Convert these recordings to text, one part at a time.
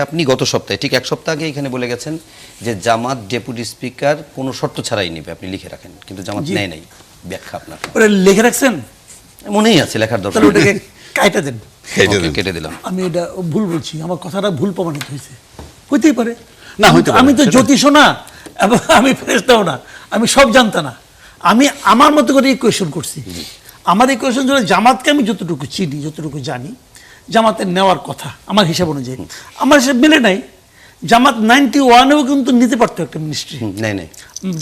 আপনি গত সপ্তাহে ঠিক এক সপ্তাহ আগে এখানে বলে গেছেন যে জামাত ডেপুটি স্পিকার কোনো শর্ত ছাড়াই নেবে, আপনি লিখে রাখেন, কিন্তু জামাত নেয় নাই। ব্যাখ্যা আপনার? ওরা লিখে রাখছেন, মনেই আছে, লেখার দরকার। তাহলে ওটাকে কাইটা দেন। কেটে দিলাম। আমি এটা ভুল বলছি, আমার কথাটা ভুল প্রমাণিত হয়েছে, হইতেই পারে না, হইতে পারে। আমি তো জ্যোতিষও না এবং আমি ফেরেশতাও না, আমি সব জানতা না। আমি আমার মতো করে এই কোয়েশন করছি। আমার এই কোয়েশন জন্য জামাতকে আমি যতটুকু চিনি, যতটুকু জানি, জামাতের নেওয়ার কথা আমার হিসাব অনুযায়ী, আমার হিসাব মেলে নাই। জামাত 91-এও কিন্তু নিতে পারতো একটা মিনিস্ট্রি, নেয় নাই।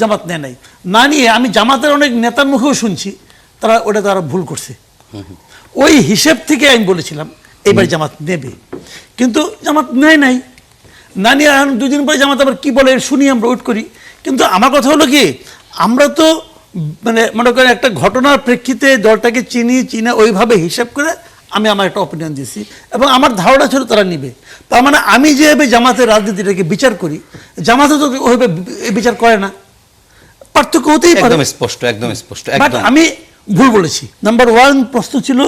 জামাত নেয় নাই। না নিয়ে আমি জামাতের অনেক নেতার মুখেও শুনছি তারা ভুল করছে। ওই হিসেব থেকে আমি বলেছিলাম এইবার জামাত নেবে, কিন্তু জামাত নেয় নাই। না নিয়ে এখন দুদিন পরে জামাত আবার কি বলে শুনি, আমরা ওয়েট করি। কিন্তু আমার কথা হলো কি, আমরা তো মানে মনে করেন একটা ঘটনার প্রেক্ষিতে দলটাকে চিনে ওইভাবে হিসাব করে আমি আমার একটা অপিনিয়ন দিয়েছি, এবং আমার ধারণা ছিল তারা নিবে। তার মানে আমি যেভাবে জামাতের রাজনীতিটাকে বিচার করি, জামাতে তো ওইভাবে বিচার করে না। পার্থক্য হতেই পারে। একদম স্পষ্ট, একদম স্পষ্ট, বাট একদম। আমি ভুল বলেছি। নাম্বার 1 প্রশ্ন ছিল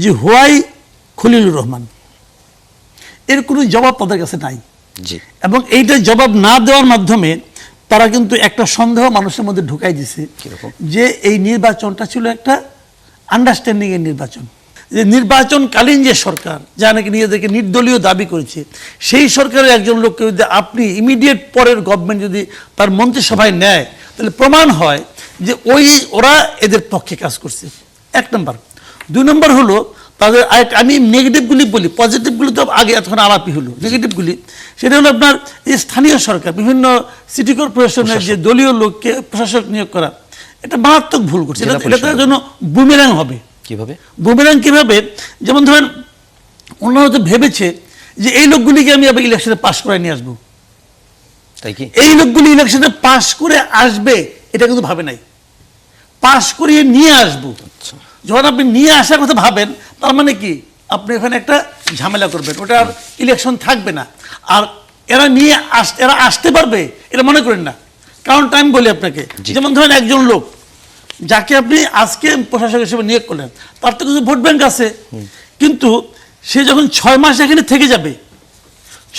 যে হোয়াই খলিলুর রহমান, এর কোনো জবাব তাদের কাছে নাই। জি। এবং এইটা জবাব না দেওয়ার মাধ্যমে তারা কিন্তু একটা সন্দেহ মানুষের মধ্যে ঢুকাই দিছে যে এই নির্বাচনটা ছিল একটা আন্ডারস্ট্যান্ডিং এর নির্বাচন। যে নির্বাচনকালীন যে সরকার, যা নাকি নিজেদেরকে নির্দলীয় দাবি করেছে, সেই সরকারের একজন লোককে যদি আপনি ইমিডিয়েট পরের গভর্নমেন্ট যদি তার মন্ত্রিসভায় নেয়, তাহলে প্রমাণ হয় যে ওরা এদের পক্ষে কাজ করছে। 1 নম্বর। 2 নম্বর হলো তাদের আমি নেগেটিভগুলি বলি, পজিটিভগুলি তো আগে এতক্ষণ আলাপই হলো। নেগেটিভগুলি সেটা হলো আপনার এই স্থানীয় সরকার, বিভিন্ন সিটি কর্পোরেশনের যে দলীয় লোককে প্রশাসক নিয়োগ করা, এটা মারাত্মক ভুল করছে। এটা তার জন্য বুমেরাং হবে। কিভাবে বুমেরাং কিভাবে? যেমন ধরেন ওনারা তো ভেবেছে যে এই লোকগুলিকে আমি আবার ইলেকশনে পাশ করে নিয়ে আসবো, তাই কি? এই লোকগুলি ইলেকশনে পাশ করে আসবে এটা কিন্তু ভাবে নাই। পাশ করিয়ে নিয়ে আসবো, যখন আপনি নিয়ে আসার কথা ভাবেন, তার মানে কি আপনি এখানে একটা ঝামেলা করবেন, ওটা আর ইলেকশন থাকবে না। আর এরা আসতে পারবে এটা মনে করেন না। কারণ আমি বলি আপনাকে, যেমন ধরেন একজন লোক যাকে আপনি আজকে প্রশাসক হিসেবে নিয়োগ করলেন, তার তো কিছু ভোট ব্যাংক আছে, কিন্তু সে যখন 6 মাস এখানে থেকে যাবে,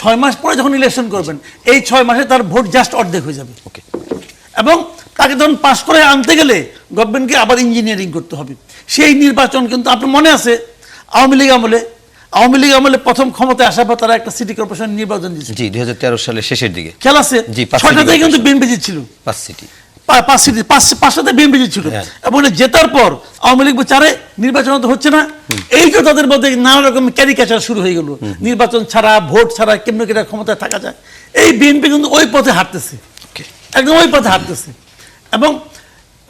6 মাস পরে যখন ইলেকশন করবেন, এই 6 মাসে তার ভোট জাস্ট অর্ধেক হয়ে যাবে। ওকে। এবং তাকে তখন পাশ করে আনতে গেলে গভর্নমেন্টকে আবার ইঞ্জিনিয়ারিং করতে হবে। সেই নির্বাচন কিন্তু আপনার মনে আছে, আওয়ামী লীগ আমলে প্রথম ক্ষমতায় আসার পর তারা একটা সিটি কর্পোরেশন নির্বাচন দিয়েছে। জি, 2013 সালের শেষের দিকে খেয়াল আছে? 6টাতে কিন্তু বিএনপি জিতছিল, 5 সিটি, 5টাতে বিএনপি জিতছিল। এবং জেতার পর আওয়ামী লীগ বিচারে নির্বাচন তো হচ্ছে না, এই তো তাদের মধ্যে নানা রকম ক্যারিকেচার শুরু হয়ে গেল। নির্বাচন ছাড়া, ভোট ছাড়া কেমন করে ক্ষমতায় থাকা যায়। এই বিএনপি কিন্তু ওই পথে হাঁটতেছে, একদম ওই পথে হাঁটতেছে। এবং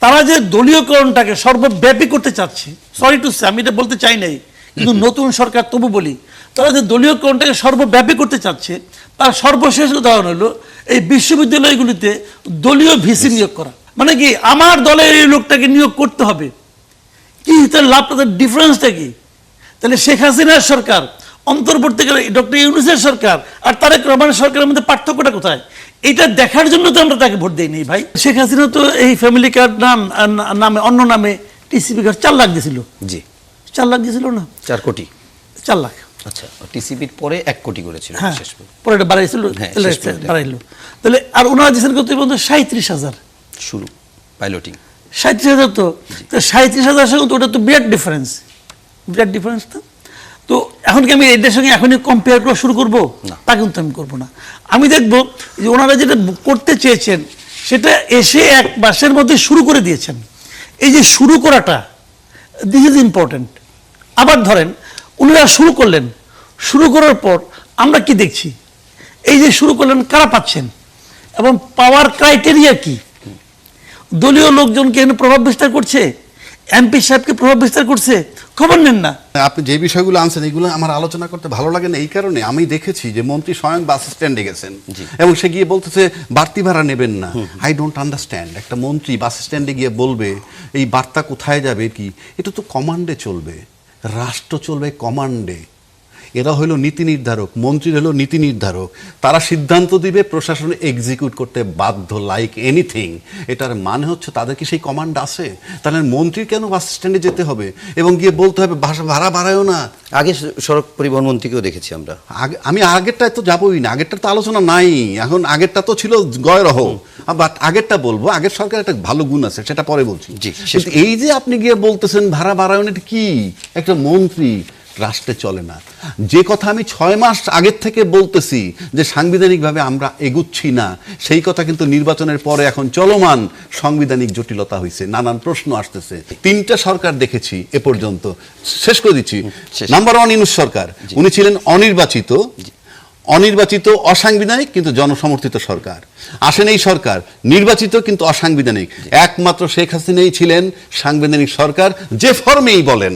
তারা যে দলীয়করণটাকে সর্বব্যাপী করতে চাচ্ছে, সরি টু সে, আমি এটা বলতে চাই নাই, কিন্তু নতুন সরকার তবু বলি, তারা যে দলীয়করণটাকে সর্বব্যাপী করতে চাচ্ছে, তার সর্বশেষ উদাহরণ হলো এই বিশ্ববিদ্যালয়গুলিতে দলীয় ভিসি নিয়োগ করা। মানে কি, আমার দলের এই লোকটাকে নিয়োগ করতে হবে, কি তার লাভ, তাদের ডিফারেন্সটা কি? তাহলে শেখ হাসিনার সরকার, অন্তর্বর্তীকালে ডক্টর ইউনূসের সরকার আর তারেক রহমানের সরকারের মধ্যে পার্থক্যটা কোথায়? এটা দেখার জন্য তো আমরা তাকে ভোট দেই নাই ভাই। শেখ হাসিনা তো এই ফ্যামিলি কার্ড নামে অন্য নামে টিসিবি কার্ড 4 লাখ দিয়েছিল। জি, 4 লাখ দিয়েছিল না, 4 কোটি। 4 লাখ। আচ্ছা, টিসিবির পরে 1 কোটি করেছিল শেষ পর্যন্ত। পরে এটা বাড়াইছিল, বাড়াইলো। তাহলে আর ওনারা দিয়েছেন কত বলতো? 37,000 শুরু পাইলটিং। 37,000 তো 37,000 সঙ্গে তো ওটা তো বিরাট ডিফারেন্স, বিরাট ডিফারেন্স। তো এখন কি আমি এদের সঙ্গে এখনই কম্পেয়ার করা শুরু করবো? তা কিন্তু আমি করবো না। আমি দেখবো যে ওনারা যেটা করতে চেয়েছেন সেটা এসে 1 মাসের মধ্যে শুরু করে দিয়েছেন। এই যে শুরু করাটা, দিস ইজ ইম্পর্টেন্ট। আবার ধরেন ওনারা শুরু করলেন, শুরু করার পর আমরা কি দেখছি? এই যে শুরু করলেন, কারা পাচ্ছেন এবং পাওয়ার ক্রাইটেরিয়া কি? দলীয় লোকজনকে এখানে প্রভাব বিস্তার করছে, এমপি সাহেবকে প্রভাব বিস্তার করছে, খবর নেন না। আপনি যে বিষয়গুলো আনছেন এগুলো আমার আলোচনা করতে ভালো লাগে না। এই কারণে আমি দেখেছি যে মন্ত্রী স্বয়ং বাস স্ট্যান্ডে গেছেন এবং সে গিয়ে বলতেছে বাড়তি ভাড়া নেবেন না। আই ডোন্ট আন্ডারস্ট্যান্ড, একটা মন্ত্রী বাস স্ট্যান্ডে গিয়ে বলবে এই বার্তা কোথায় যাবে কি? এটা তো কমান্ডে চলবে, রাষ্ট্র চলবে কমান্ডে। এরা হলো নীতি নির্ধারক, মন্ত্রী হলো নীতি নির্ধারক, তারা সিদ্ধান্ত দিবে, প্রশাসন এক্সিকিউট করতে বাধ্য লাইক এনিথিং। এটার মানে হচ্ছে তাদের কি সেই কমান্ড আছে? তাহলে মন্ত্রীর কেন বাস স্ট্যান্ডে যেতে হবে এবং গিয়ে বলতে হবে ভাড়া বাড়ায়ও না? আগে সড়ক পরিবহন মন্ত্রীকেও দেখেছি আমরা। আমি আগেরটায় তো যাবোই না, আগেরটা তো আলোচনা নাই। এখন আগেরটা তো ছিল গয়রহ, বাট আগেরটা বলবো। আগের সরকার একটা ভালো গুণ আছে, সেটা পরে বলছি। জি, কিন্তু এই যে আপনি গিয়ে বলতেছেন ভাড়া বাড়ায়ন, এটা কি? একটা মন্ত্রী রাষ্ট্রে চলে না। যে কথা আমি 6 মাস আগের থেকে বলতেছি যে সাংবিধানিকভাবে আমরা এগুচ্ছি না, সেই কথা কিন্তু নির্বাচনের পরে এখন চলমান সাংবিধানিক জটিলতা হয়েছে, নানান প্রশ্ন আসতেছে। 3টা সরকার দেখেছি এ পর্যন্ত, শেষ করে দিচ্ছি। নাম্বার 1 ইউনূস সরকার, উনি ছিলেন অনির্বাচিত অসাংবিধানিক কিন্তু জনসমর্থিত সরকার। আসেন এই সরকার নির্বাচিত কিন্তু অসাংবিধানিক। একমাত্র শেখ হাসিনাই ছিলেন সাংবিধানিক সরকার, যে ফর্মেই বলেন।